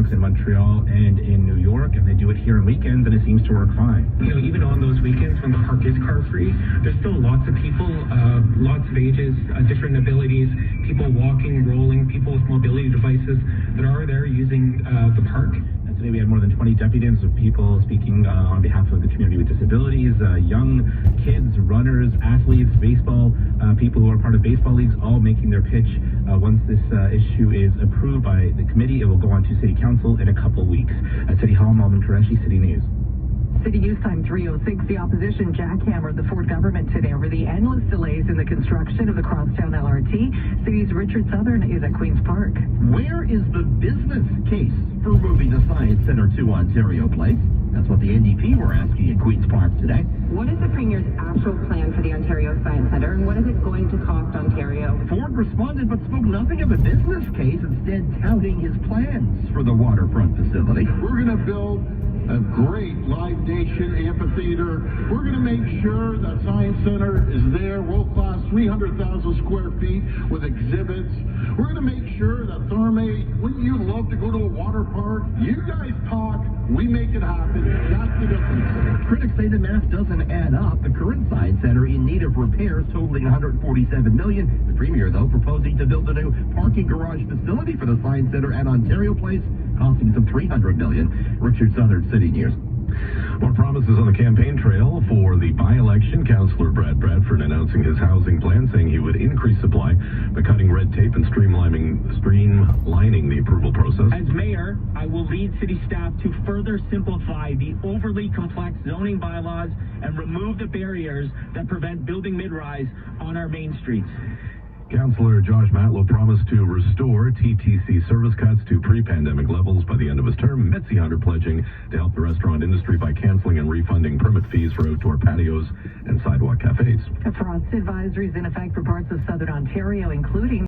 parks in Montreal and in New York, and they do it here on weekends, and it seems to work fine. You know, even on those weekends when the park is car-free, there's still lots of people, lots of ages, different abilities, people walking, rolling, people with mobility devices that are there using the park. Today we had more than 20 deputies of people speaking on behalf of the community with disabilities, young kids, runners, athletes, baseball, people who are part of baseball leagues, all making their pitch. Once this issue is approved by the committee, it will go on to City Council in a couple weeks. At City Hall, Malvin Qureshi, City News. City News Time 3:06. The opposition jackhammered the Ford government today over the endless delays in the construction of the Crosstown LRT. City's Richard Southern is at Queen's Park. Where is the business case for moving the Science Centre to Ontario Place? That's what the NDP were asking at Queen's Park today. What is the Premier's actual plan for the Ontario Science Centre, and what is it going to cost Ontario? Ford responded but spoke nothing of a business case, instead touting his plans for the waterfront facility. We're going to build a great Live Nation amphitheater. We're going to make sure that Science Centre is there, world-class, 300,000 square feet with exhibits. We're going to make sure that Therme, wouldn't you love to go to a water park? You guys talk, we make it happen. That's the difference. Critics say the math doesn't add up. The current Science Centre in need of repairs totaling $147 million. The Premier, though, proposing to build a new parking garage facility for the Science Centre at Ontario Place, costing some $300 million. Richard Southern, City News. More promises on the campaign trail for the by-election. Councillor Brad Bradford announcing his housing plan, saying he would increase supply by cutting red tape and streamlining the approval process. As mayor, I will lead city staff to further simplify the overly complex zoning bylaws and remove the barriers that prevent building mid-rise on our main streets. Councillor Josh Matlow promised to restore TTC service cuts to pre-pandemic levels by the end of his term. Mitzi Hunter pledging to help the restaurant industry by cancelling and refunding permit fees for outdoor patios and sidewalk cafes. A frost advisory is in effect for parts of southern Ontario, including